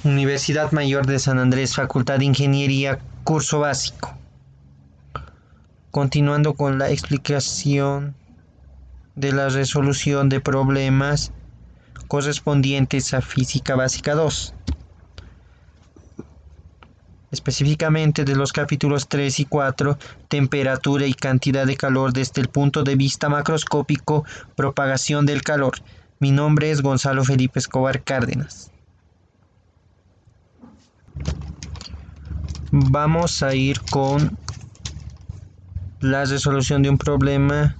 Universidad Mayor de San Andrés, Facultad de Ingeniería, curso básico. Continuando con la explicación de la resolución de problemas correspondientes a Física Básica 2. Específicamente de los capítulos 3 y 4, temperatura y cantidad de calor desde el punto de vista macroscópico, propagación del calor. Mi nombre es Gonzalo Felipe Escobar Cárdenas. Vamos a ir con la resolución de un problema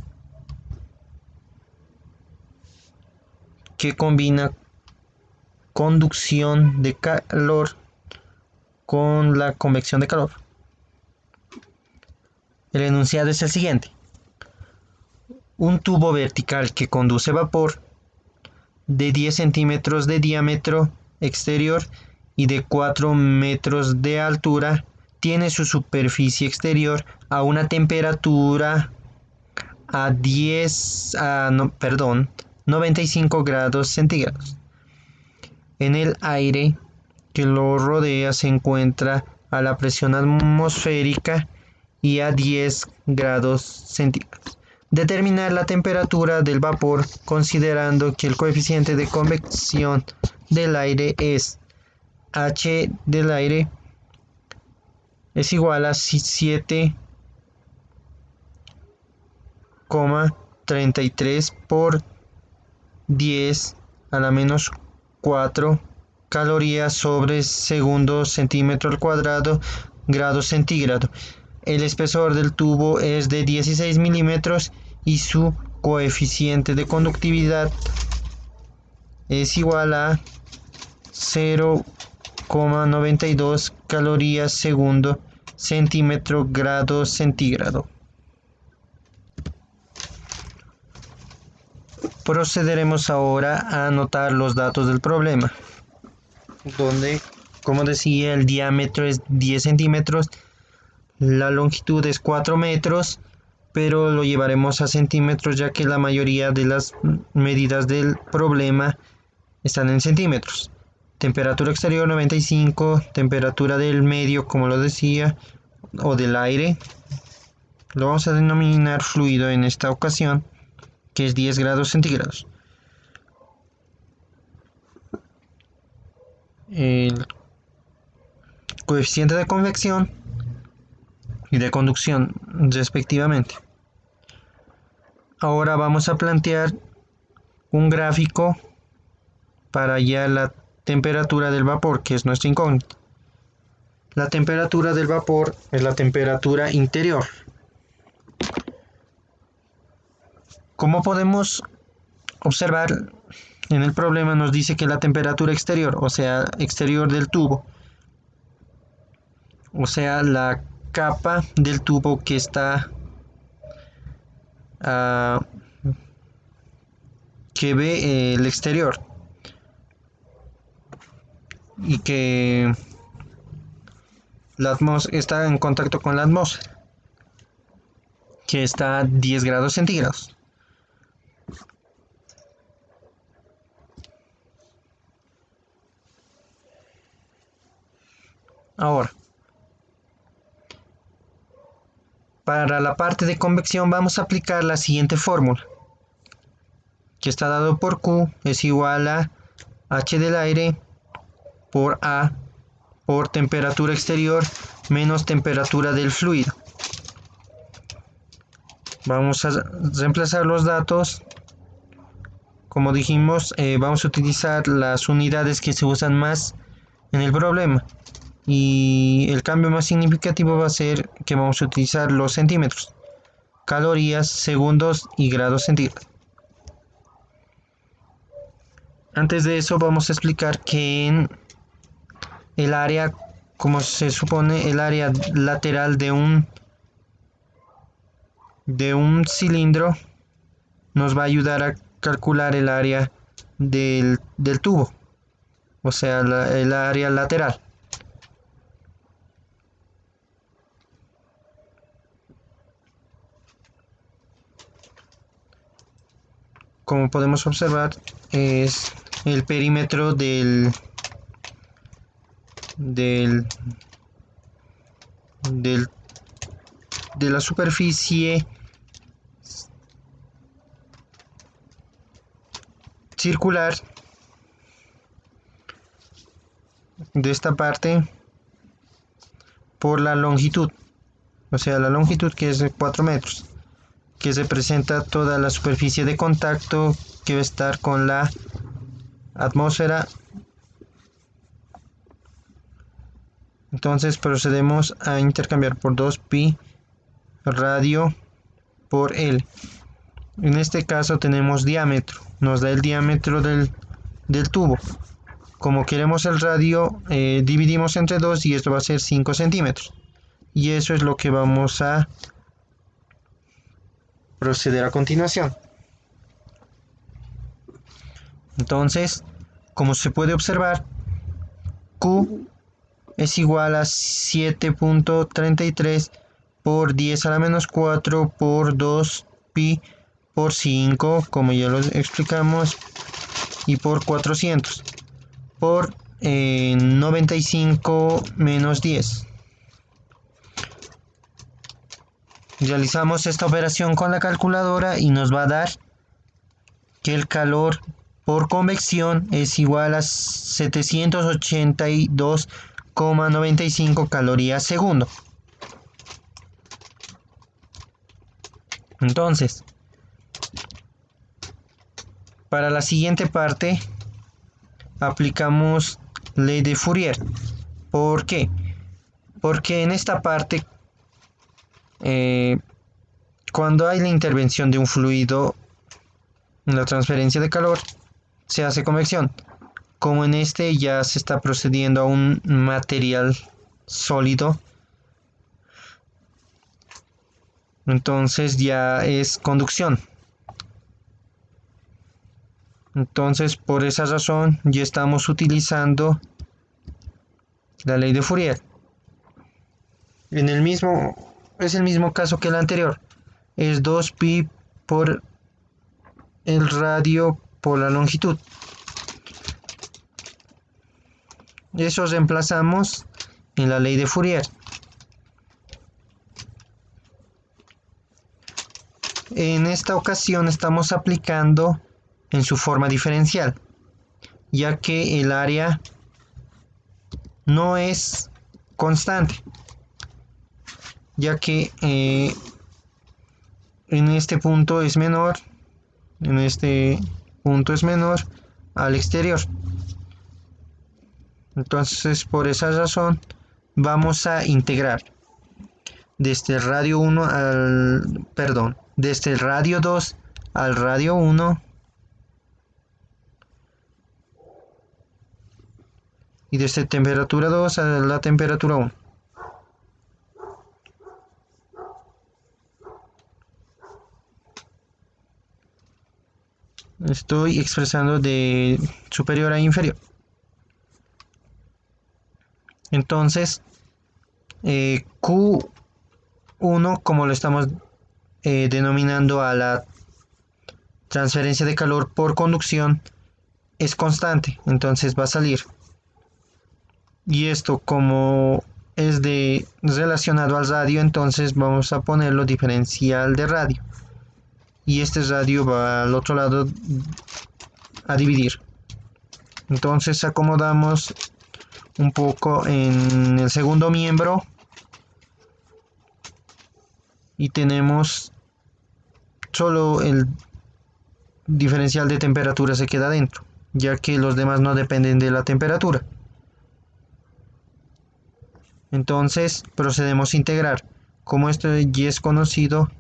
que combina conducción de calor con la convección de calor. El enunciado es el siguiente. Un tubo vertical que conduce vapor de 10 centímetros de diámetro exterior y de 4 metros de altura tiene su superficie exterior a una temperatura a 95 grados centígrados. En el aire que lo rodea se encuentra a la presión atmosférica y a 10 grados centígrados. Determinar la temperatura del vapor considerando que el coeficiente de convección del aire es H del aire es igual a 7,33 por 10 a la menos 4 calorías sobre segundo centímetro al cuadrado grado centígrado. El espesor del tubo es de 16 milímetros y su coeficiente de conductividad es igual a 0,92 calorías segundo centímetro grado centígrado. Procederemos ahora a anotar los datos del problema, donde, como decía, el diámetro es 10 centímetros, la longitud es 4 metros, pero lo llevaremos a centímetros ya que la mayoría de las medidas del problema están en centímetros. Temperatura exterior 95, temperatura del medio, como lo decía, o del aire, lo vamos a denominar fluido en esta ocasión, que es 10 grados centígrados. El coeficiente de convección y de conducción respectivamente. Ahora vamos a plantear un gráfico para hallar la temperatura del vapor, que es nuestra incógnita. La temperatura del vapor es la temperatura interior. Como podemos observar, en el problema nos dice que la temperatura exterior, o sea, exterior del tubo, o sea, la capa del tubo que está que ve el exterior y que está en contacto con la atmósfera, que está a 10 grados centígrados. Ahora, para la parte de convección vamos a aplicar la siguiente fórmula, que está dado por Q es igual a H del aire por A por temperatura exterior menos temperatura del fluido. Vamos a reemplazar los datos. Como dijimos, vamos a utilizar las unidades que se usan más en el problema. Y el cambio más significativo va a ser que vamos a utilizar los centímetros, calorías, segundos y grados centígrados. Antes de eso vamos a explicar que en el área, como se supone, el área lateral de un cilindro nos va a ayudar a calcular el área del tubo, o sea, el área lateral. Como podemos observar, es el perímetro del del, del de la superficie circular de esta parte por la longitud, o sea, la longitud, que es de 4 metros, que representa toda la superficie de contacto que va a estar con la atmósfera. Entonces procedemos a intercambiar por 2pi radio por L. En este caso tenemos diámetro, nos da el diámetro del tubo. Como queremos el radio, dividimos entre 2 y esto va a ser 5 centímetros. Y eso es lo que vamos a proceder a continuación. Entonces, como se puede observar, Q es igual a 7.33 por 10 a la menos 4 por 2pi por 5, como ya lo explicamos, y por 400 por 95 menos 10. Realizamos esta operación con la calculadora y nos va a dar que el calor por convección es igual a 782,95 calorías segundo. Entonces, para la siguiente parte aplicamos ley de Fourier. ¿Por qué? Porque en esta parte, cuando hay la intervención de un fluido en la transferencia de calor, se hace convección. Como en este ya se está procediendo a un material sólido, entonces ya es conducción. Entonces, por esa razón ya estamos utilizando la ley de Fourier. Es el mismo caso que el anterior. Es 2pi por el radio por la longitud. Eso reemplazamos en la ley de Fourier. En esta ocasión estamos aplicando en su forma diferencial, ya que el área no es constante, ya que en este punto es menor, en este punto es menor al exterior. Entonces, por esa razón vamos a integrar desde el radio 1 desde el radio 2 al radio 1 y desde temperatura 2 a la temperatura 1. Estoy expresando de superior a inferior. Entonces, Q1, como lo estamos denominando a la transferencia de calor por conducción, es constante, entonces va a salir. Y esto, como es relacionado al radio, entonces vamos a ponerlo diferencial de radio. Y este radio va al otro lado a dividir. Entonces acomodamos un poco en el segundo miembro y tenemos solo el diferencial de temperatura se queda dentro, ya que los demás no dependen de la temperatura. Entonces procedemos a integrar. Como esto ya es conocido,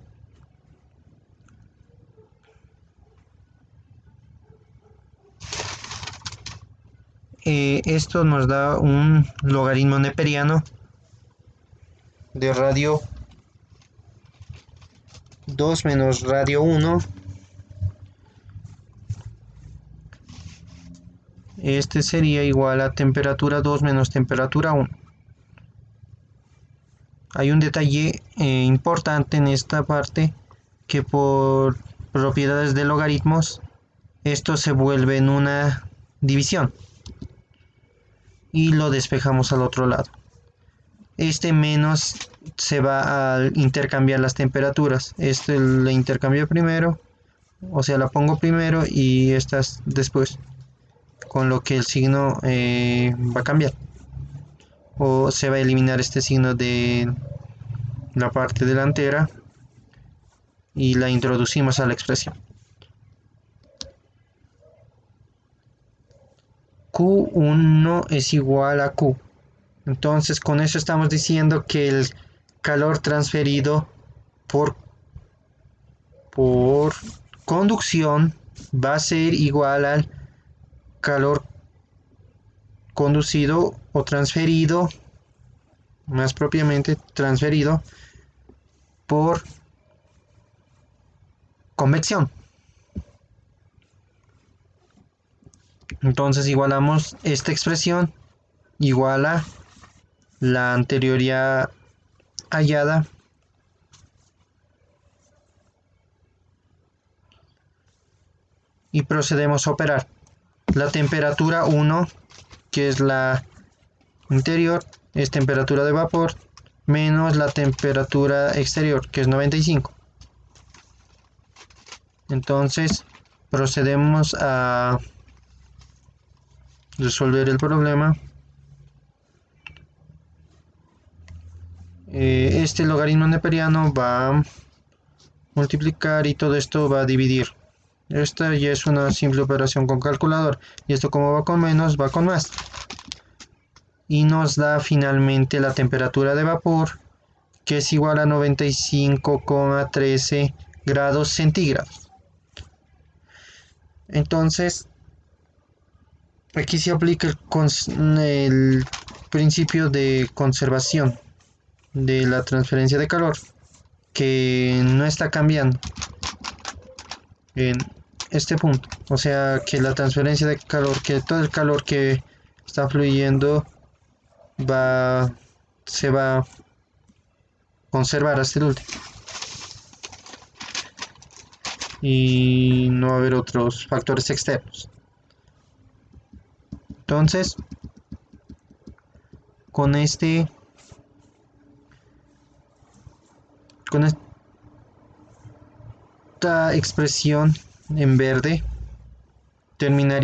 esto nos da un logaritmo neperiano de radio 2 menos radio 1. Este sería igual a temperatura 2 menos temperatura 1. Hay un detalle importante en esta parte, que por propiedades de logaritmos esto se vuelve en una división. y lo despejamos al otro lado. Este menos se va a intercambiar las temperaturas. Este lo intercambio primero, o sea, la pongo primero y estas después, con lo que el signo va a cambiar, o se va a eliminar este signo de la parte delantera y la introducimos a la expresión. Q1 es igual a Q. Entonces con eso estamos diciendo que el calor transferido por conducción va a ser igual al calor conducido o transferido, más propiamente transferido por convección. Entonces igualamos esta expresión igual a la anterior ya hallada y procedemos a operar. La temperatura 1, que es la interior, es temperatura de vapor, menos la temperatura exterior, que es 95. Entonces procedemos a resolver el problema. Este logaritmo neperiano va a multiplicar y todo esto va a dividir. Esta ya es una simple operación con calculador. Y esto, como va con menos, va con más. Y nos da finalmente la temperatura de vapor, que es igual a 95,13 grados centígrados. Entonces, aquí se aplica el principio de conservación de la transferencia de calor, que no está cambiando en este punto. O sea, que la transferencia de calor, que todo el calor que está fluyendo se va a conservar hasta el último. Y no va a haber otros factores externos. Entonces, con esta expresión en verde terminaría